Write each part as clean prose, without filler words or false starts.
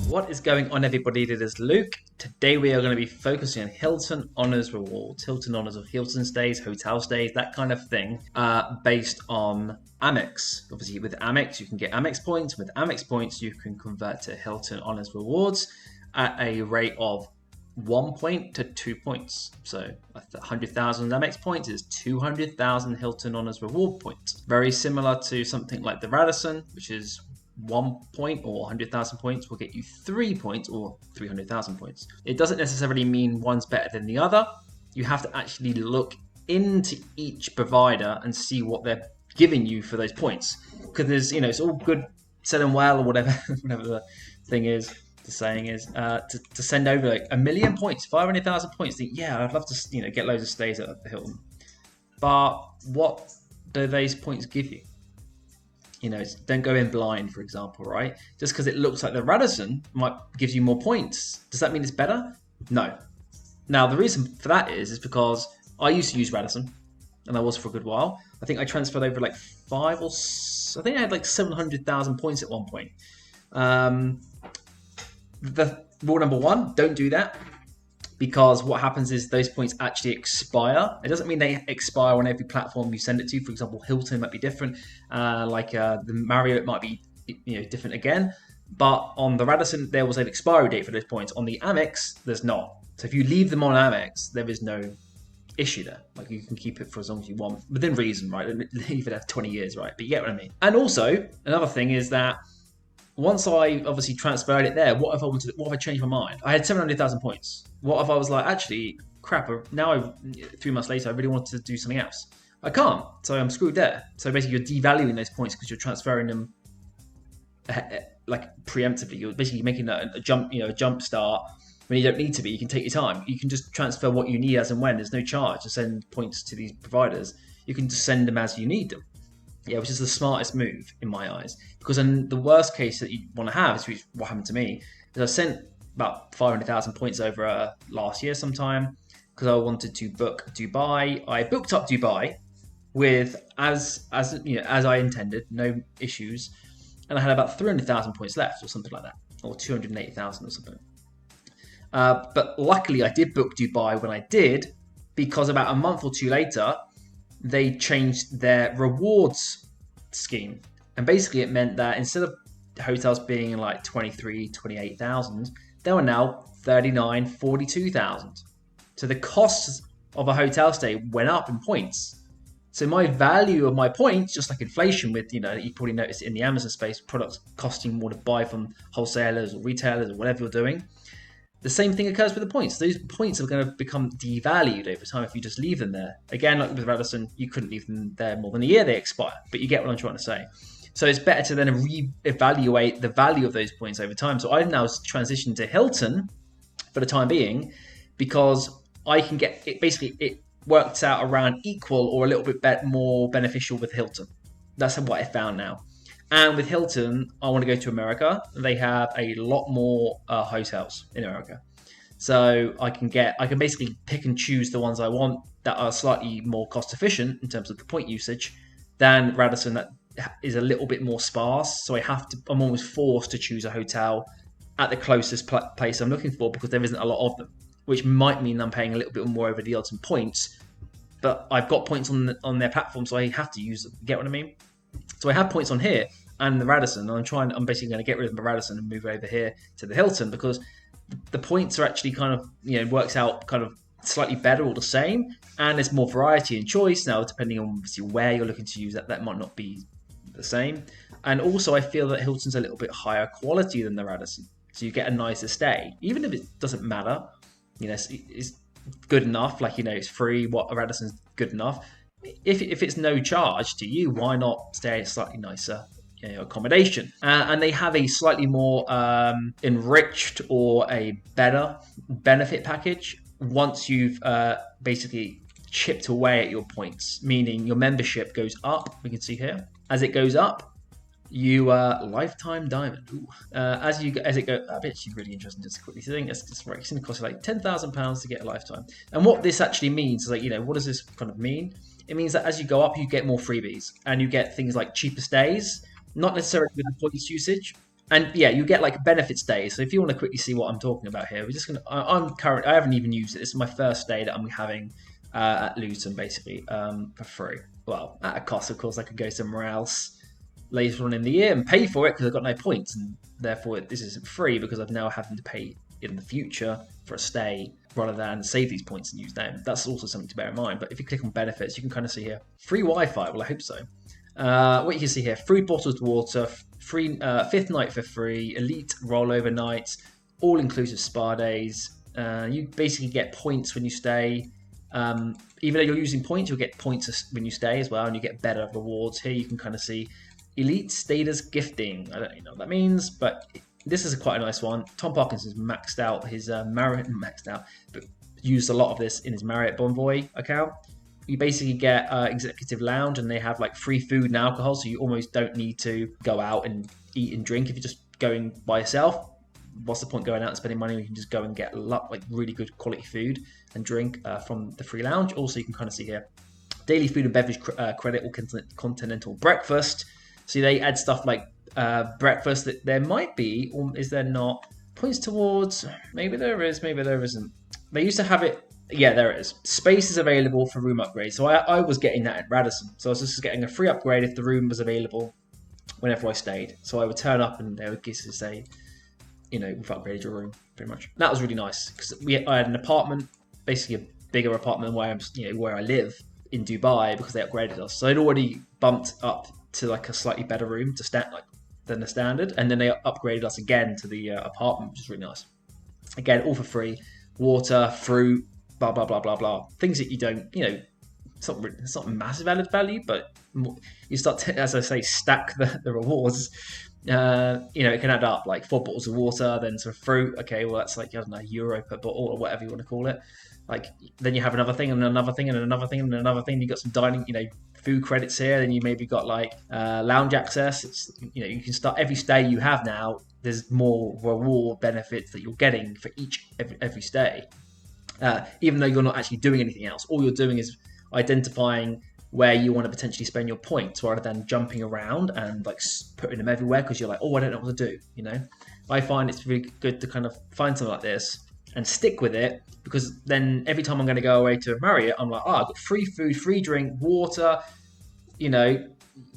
What is going on, everybody? This is Luke. Today we are going to be focusing on Hilton Honors rewards, Hilton Honors of Hilton stays, hotel stays, that kind of thing, based on Amex. Obviously, with Amex, you can get Amex points. With Amex points, you can convert to Hilton Honors rewards at a rate of 1 point to 2 points. So 100,000 Amex points is 200,000 Hilton Honors reward points. Very similar to something like the Radisson, which is 1 point or 100,000 points will get you 3 points or 300,000 points. It doesn't necessarily mean one's better than the other. You have to actually look into each provider and see what they're giving you for those points. Because there's, it's all good selling well or whatever, whatever the thing is, the saying is, to send over like 1 million points, 500,000 points. Think, yeah, I'd love to, get loads of stays at the Hilton. But what do those points give you? Don't go in blind, for example, right? Just because it looks like the Radisson gives you more points. Does that mean it's better? No. Now, the reason for that is because I used to use Radisson, and I was for a good while. I think I transferred over like I think I had like 700,000 points at one point. The rule number one, don't do that. Because what happens is those points actually expire. It doesn't mean they expire on every platform you send it to. For example, Hilton might be different. The Marriott might be different again. But on the Radisson, there was an expiry date for those points. On the Amex, there's not. So if you leave them on Amex, there is no issue there. Like, you can keep it for as long as you want, within reason, right? Leave it at 20 years, right? But you get what I mean. And also, another thing is that once I obviously transferred it there, what if I changed my mind? I had 700,000 points. What if I was like, actually, crap, now 3 months later, I really want to do something else? I can't, so I'm screwed there. So basically, you're devaluing those points because you're transferring them like preemptively. You're basically making a jump start when you don't need to be. You can take your time. You can just transfer what you need as and when. There's no charge to send points to these providers. You can just send them as you need them. Yeah, which is the smartest move in my eyes. Because in the worst case that you want to have, is what happened to me, is I sent about 500,000 points over last year sometime because I wanted to book Dubai. I booked up Dubai with as I intended, no issues, and I had about 300,000 points left or something like that, or 280,000 or something. But luckily, I did book Dubai when I did, because about a month or two later, they changed their rewards scheme. And basically it meant that instead of hotels being like 23, 28,000, they were now 39, 42,000. So the costs of a hotel stay went up in points. So my value of my points, just like inflation with, you probably noticed in the Amazon space, products costing more to buy from wholesalers or retailers or whatever you're doing. The same thing occurs with the points. Those points are going to become devalued over time if you just leave them there. Again, like with Radisson, you couldn't leave them there more than a year, they expire. But you get what I'm trying to say. So it's better to then re-evaluate the value of those points over time. So I've now transitioned to Hilton for the time being, because I can get it. Basically, it works out around equal or a little bit more beneficial with Hilton. That's what I found now. And with Hilton, I want to go to America. They have a lot more hotels in America. So I can basically pick and choose the ones I want that are slightly more cost efficient in terms of the point usage than Radisson, that is a little bit more sparse. So I'm almost forced to choose a hotel at the closest place I'm looking for, because there isn't a lot of them, which might mean I'm paying a little bit more over the odds and points. But I've got points on their platform, so I have to use them. Get what I mean? So I have points on here and the Radisson, and I'm basically going to get rid of the Radisson and move over here to the Hilton, because the points are actually kind of, works out kind of slightly better or the same, and there's more variety and choice now, depending on obviously where you're looking to use that might not be the same. And also I feel that Hilton's a little bit higher quality than the Radisson, so you get a nicer stay, even if it doesn't matter. It's good enough, it's free. What a Radisson's good enough. If it's no charge to you, why not stay at a slightly nicer accommodation? And they have a slightly more enriched or a better benefit package once you've basically chipped away at your points, meaning your membership goes up. We can see here, as it goes up, you lifetime diamond. As it goes, I bet it's really interesting. Just quickly saying, it's going to cost you like £10,000 to get a lifetime. And what this actually means is what does this kind of mean? It means that as you go up, you get more freebies, and you get things like cheaper stays, not necessarily with the points usage, And yeah, you get like benefits days. So if you want to quickly see what I'm talking about here, we're just gonna. I haven't even used it. This is my first day that I'm having at Luton, basically, for free. Well, at a cost, of course. I could go somewhere else later on in the year and pay for it because I've got no points, and therefore this isn't free because I'm now having to pay in the future for a stay rather than save these points and use them. That's also something to bear in mind. But if you click on benefits, you can kind of see here free Wi-Fi. Well, I hope so. What you can see here: free bottled water, free fifth night for free, elite rollover nights, all inclusive spa days. You basically get points when you stay. Even though you're using points, you'll get points when you stay as well, and you get better rewards. Here you can kind of see elite status gifting. I don't even know what that means, but this is quite a nice one. Tom Parkinson's maxed out his Marriott, but used a lot of this in his Marriott Bonvoy account. You basically get executive lounge, and they have like free food and alcohol, so you almost don't need to go out and eat and drink if you're just going by yourself. What's the point going out and spending money when you can just go and get like really good quality food and drink from the free lounge? Also, you can kind of see here daily food and beverage credit or continental breakfast. So they add stuff like breakfast that there might be, or is there not, points towards. Maybe there is, maybe there isn't. They used to have it. Yeah, there it is. Space is available for room upgrades. So I was getting that at Radisson. So I was just getting a free upgrade if the room was available whenever I stayed. So I would turn up and they would just say, we've upgraded your room, pretty much. That was really nice because I had an apartment, basically a bigger apartment than where I live in Dubai, because they upgraded us. So they'd already bumped up to like a slightly better room than the standard, and then they upgraded us again to the apartment, which is really nice. Again, all for free. Water, fruit, blah blah blah blah blah. Things that you don't, it's not massive added value, but you start to, as I say, stack the rewards. It can add up, like 4 bottles of water, then some fruit. Okay, well that's like, I don't know, euro per bottle or whatever you want to call it. Like then you have another thing and another thing and another thing and another thing. You got some dining, food credits here. Then you maybe got like lounge access. It's you can start every stay you have now. There's more reward benefits that you're getting for every stay. Even though you're not actually doing anything else, all you're doing is identifying where you want to potentially spend your points rather than jumping around and like putting them everywhere because you're like, I don't know what to do. I find it's really good to kind of find something like this and stick with it, because then every time I'm going to go away to Marriott, I'm like, I've got free food, free drink, water,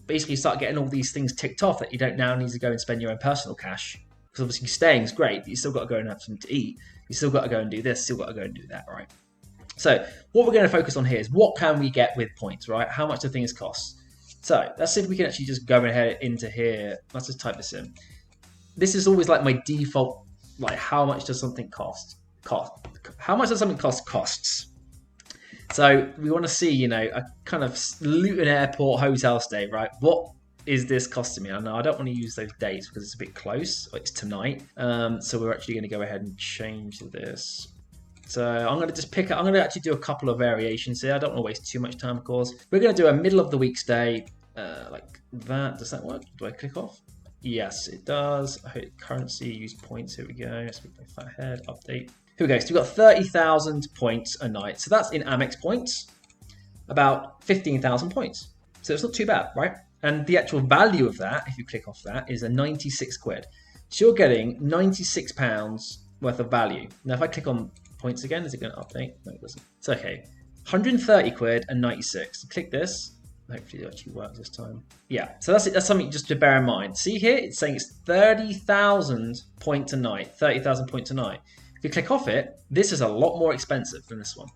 basically start getting all these things ticked off that you don't now need to go and spend your own personal cash. Because obviously staying is great, but you still got to go and have something to eat. You still got to go and do this, still got to go and do that, right? So what we're going to focus on here is what can we get with points, right? How much do things cost? So let's see if we can actually just go ahead into here. Let's just type this in. This is always like my default, like how much does something cost? How much does something costs? So we want to see, a kind of Luton Airport hotel stay, right? What is this costing me? I know I don't want to use those dates because it's a bit close. It's tonight. So we're actually going to go ahead and change this. So I'm going to just I'm going to actually do a couple of variations here. I don't want to waste too much time, of course. We're going to do a middle of the week stay like that. Does that work? Do I click off? Yes, it does. Currency, use points. Here we go. Let's make that ahead. Update. Here we go. So we've got 30,000 points a night. So that's in Amex points, about 15,000 points. So it's not too bad, right? And the actual value of that, if you click off that, is a 96 quid. So you're getting £96 worth of value. Now, if I click on points again, is it going to update? No, it doesn't. It's okay. 130 quid and 96. So click this. Hopefully it actually works this time. Yeah, so that's something just to bear in mind. See here, it's saying it's 30,000 points a night. 30,000 points a night. If you click off it, this is a lot more expensive than this one.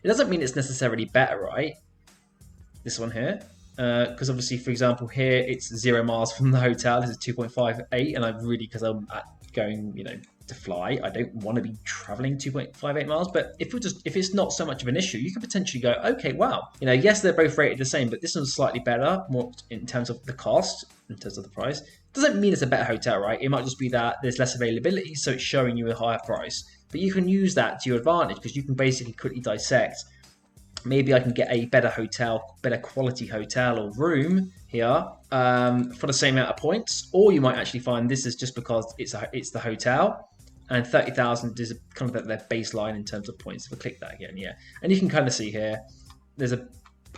It doesn't mean it's necessarily better, right? This one here. Because obviously, for example, here it's 0 miles from the hotel. This is 2.58, and I really, because I'm going, to fly, I don't want to be traveling 2.58 miles. But if it's not so much of an issue, you could potentially go, okay, wow, yes, they're both rated the same, but this one's slightly better, more in terms of the cost, in terms of the price. Doesn't mean it's a better hotel, right? It might just be that there's less availability, so it's showing you a higher price. But you can use that to your advantage, because you can basically quickly dissect. Maybe I can get a better quality hotel or room here for the same amount of points, or you might actually find this is just because it's the hotel, and 30,000 is kind of their baseline in terms of points. If I click that again, yeah, and you can kind of see here, there's a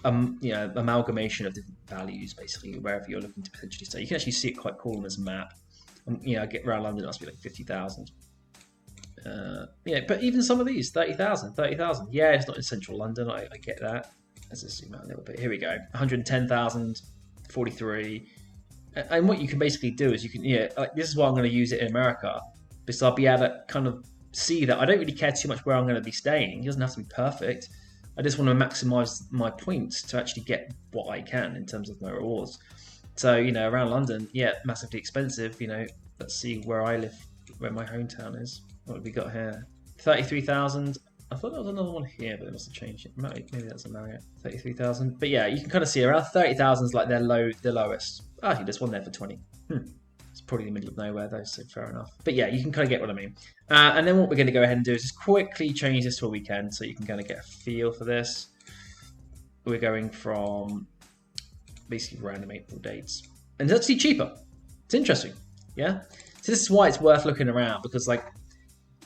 amalgamation of different values basically wherever you're looking to potentially stay. You can actually see it quite cool on this map. I get around London, it must be like 50,000. But even some of these, 30,000. Yeah, it's not in central London. I get that. Let's just zoom out a little bit. Here we go. 110,000, 43. And what you can basically do is you can, this is why I'm going to use it in America, because I'll be able to kind of see that I don't really care too much where I'm going to be staying. It doesn't have to be perfect. I just want to maximize my points to actually get what I can in terms of my rewards. So, around London, massively expensive. Let's see where I live, where my hometown is. What have we got here? 33,000. I thought there was another one here, but they must have changed it. Maybe that's a Marriott. 33,000. But yeah, you can kind of see around 30,000 is like their lowest. Actually, there's one there for 20. It's probably in the middle of nowhere though, so fair enough. But yeah, you can kind of get what I mean. And then what we're going to go ahead and do is just quickly change this to a weekend so you can kind of get a feel for this. We're going from basically random April dates. And it's actually cheaper. It's interesting. Yeah? So this is why it's worth looking around, because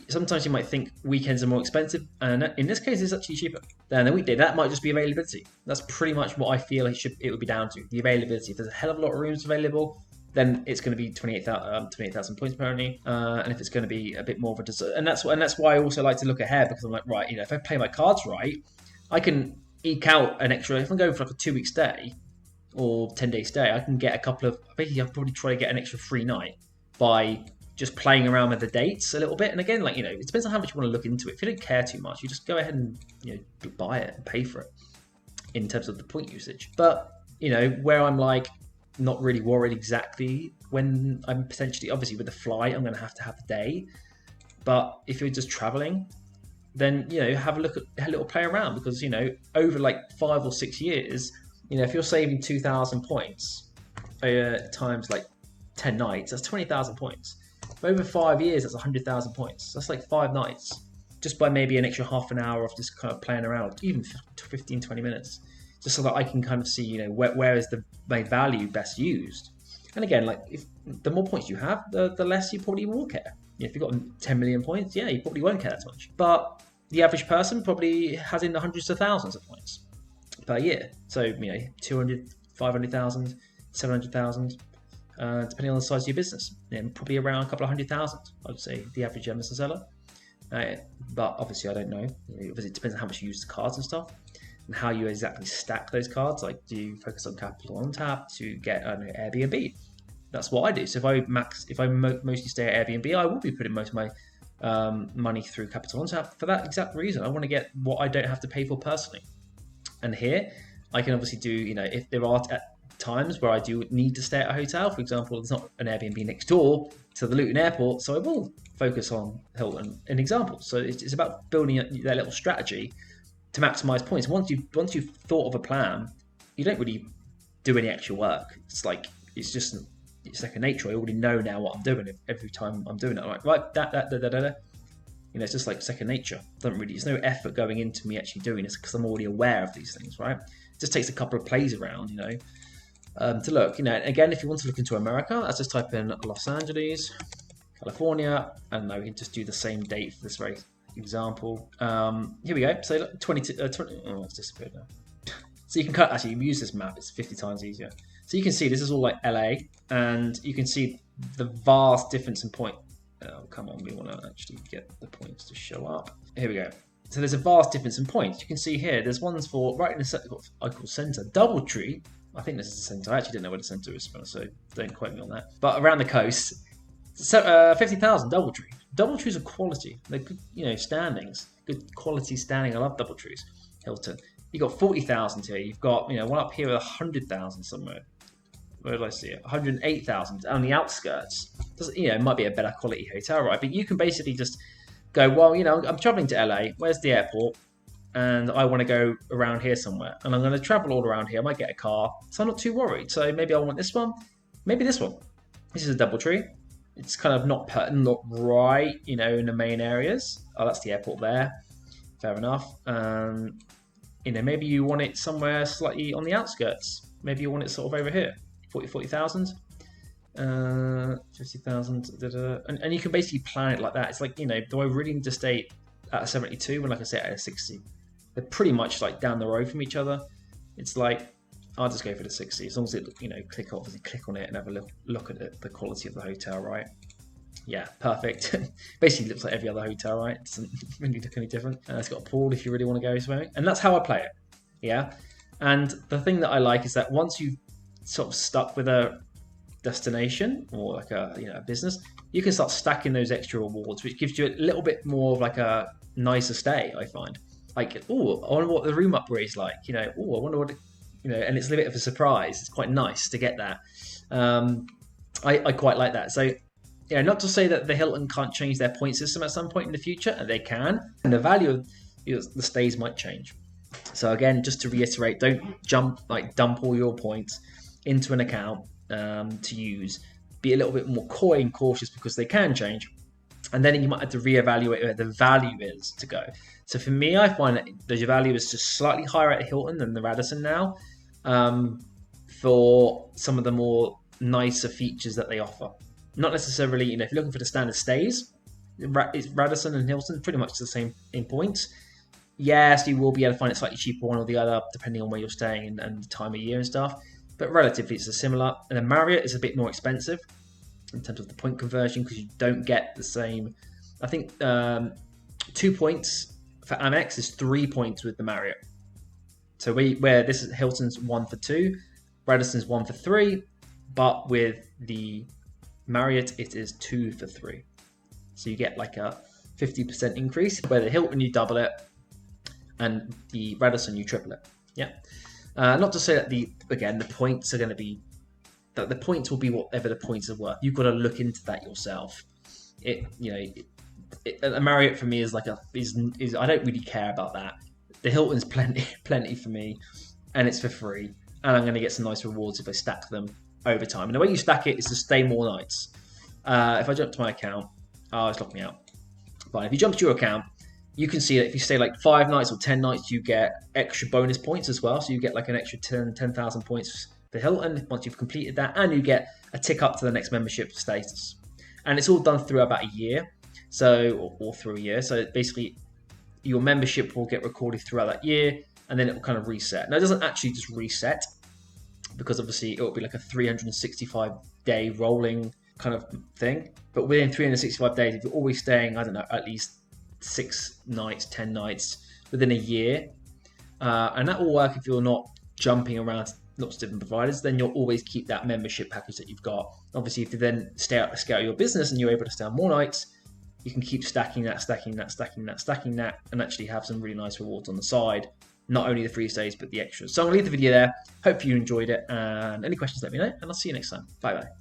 sometimes you might think weekends are more expensive, and in this case it's actually cheaper than a weekday. That might just be availability. That's pretty much what I feel it would be down to, the availability. If there's a hell of a lot of rooms available, then it's going to be 28,000 points per only, and if it's going to be a bit more of a dessert, and that's why I also like to look ahead, because I'm like, right, if I play my cards right, I can eke out an extra. If I'm going for like a 2-week stay or 10-day stay, I can get a couple of. Basically, I'll probably try to get an extra free night by just playing around with the dates a little bit. And again, it depends on how much you want to look into it. If you don't care too much, you just go ahead and buy it and pay for it in terms of the point usage. But where I'm not really worried exactly when I'm potentially, obviously with the flight, I'm going to have the day. But if you're just traveling, then have a look at a little play around, because over 5 or 6 years, if you're saving 2,000 points times 10 nights, that's 20,000 points. Over 5 years, that's 100,000 points. That's 5 nights, just by maybe an extra half an hour of just kind of playing around, even 15, 20 minutes, just so that I can kind of see, where is my value best used. And again, if the more points you have, the less you probably will care. If you've got 10 million points, you probably won't care that much. But the average person probably has in the hundreds of thousands of points per year. So, 200, 500,000, 700,000. Depending on the size of your business, and probably around a couple of 100,000, I would say, the average Amazon seller. But obviously, I don't know. It depends on how much you use the cards and stuff, and how you exactly stack those cards. Do you focus on CAPITALONTAP to get Airbnb? That's what I do. So if I mostly stay at Airbnb, I will be putting most of my money through CAPITALONTAP for that exact reason. I want to get what I don't have to pay for personally. And here, I can obviously do, if there are times where I do need to stay at a hotel. For example, there's not an Airbnb next door to the Luton airport, so I will focus on Hilton, an example. So it's about building that little strategy to maximize points. Once you've thought of a plan, you don't really do any actual work. It's second nature. I already know now what I'm doing every time I'm doing it. I'm like, right, that. It's just like second nature. There's no effort going into me actually doing this, because I'm already aware of these things, right? It just takes a couple of plays around, to look. Again, if you want to look into America, let's just type in Los Angeles, California, and we can just do the same date for this very example. Here we go. So look, 20. Oh, it's disappeared now. So you can actually use this map. It's 50 times easier. So you can see this is all LA, and you can see the vast difference in point. Oh, come on, we want to actually get the points to show up. Here we go. So there's a vast difference in points. You can see here, there's ones for right in the I call center, Doubletree. I think this is the center. I actually didn't know where the center is, so don't quote me on that. But around the coast, 50,000 Doubletree. Doubletrees are quality. They're good, standings, good quality standing. I love Doubletrees. Hilton. You got 40,000 here. You've got one up here with 100,000 somewhere. Where did I see it? 108,000 on the outskirts. It might be a better quality hotel, right? But you can basically just go, well, I'm traveling to LA. Where's the airport? And I want to go around here somewhere. And I'm going to travel all around here. I might get a car. So I'm not too worried. So maybe I want this one. Maybe this one. This is a Doubletree. It's kind of not right, in the main areas. Oh, that's the airport there. Fair enough. Maybe you want it somewhere slightly on the outskirts. Maybe you want it sort of over here. 40,000. 50,000. And you can basically plan it like that. It's like, do I really need to stay at a 72 when, like I say, at a 60? They're pretty much down the road from each other. It's like, I'll just go for the 60, as long as it, click on it and have a look at it, the quality of the hotel, right? Yeah, perfect. Basically looks like every other hotel, right? It doesn't really look any different. It's got a pool if you really want to go swimming. And that's how I play it, yeah? And the thing that I like is that once you've sort of stuck with a destination or like a business, you can start stacking those extra rewards, which gives you a little bit more of like a nicer stay, I find. Like, oh, I wonder what the room upgrade's like, oh, I wonder what, and it's a bit of a surprise. It's quite nice to get that. I quite like that. So, not to say that the Hilton can't change their point system at some point in the future, and they can, and the value of the stays might change. So again, just to reiterate, don't dump all your points into an account to use. Be a little bit more coy and cautious because they can change, and then you might have to reevaluate where the value is to go. So for me, I find that the value is just slightly higher at Hilton than the Radisson now, for some of the more nicer features that they offer. Not necessarily, if you're looking for the standard stays, it's Radisson and Hilton pretty much the same in points. Yes, you will be able to find it slightly cheaper one or the other, depending on where you're staying and the time of year and stuff. But relatively, it's similar. And then Marriott is a bit more expensive in terms of the point conversion because you don't get the same. I think 2 points for Amex is 3 points with the Marriott. So where this is Hilton's 1 for 2, Radisson's 1 for 3, but with the Marriott it is 2 for 3. So you get like a 50% increase. Where the Hilton you double it, and the Radisson you triple it. Yeah. Not to say that the points are going to be, that the points will be whatever the points are worth. You've got to look into that yourself. A Marriott for me is like is I don't really care about that. The Hilton's plenty for me, and it's for free, and I'm going to get some nice rewards if I stack them over time. And the way you stack it is to stay more nights. If I jump to my account, it's locked me out. But if you jump to your account, you can see that if you stay like 5 nights or 10 nights, you get extra bonus points as well. So you get like an extra 10,000 points for Hilton once you've completed that, and you get a tick up to the next membership status. And it's all done through about a year, or through a year. So basically, your membership will get recorded throughout that year, and then it will kind of reset. Now, it doesn't actually just reset, because obviously it will be like a 365-day rolling kind of thing. But within 365 days, if you're always staying, I don't know, at least 6 nights, 10 nights within a year, and that will work if you're not jumping around lots of different providers, then you'll always keep that membership package that you've got. Obviously, if you then scale your business and you're able to stay on more nights, you can keep stacking that, and actually have some really nice rewards on the side. Not only the free stays, but the extras. So I'm going to leave the video there. Hope you enjoyed it, and any questions, let me know, and I'll see you next time. Bye-bye.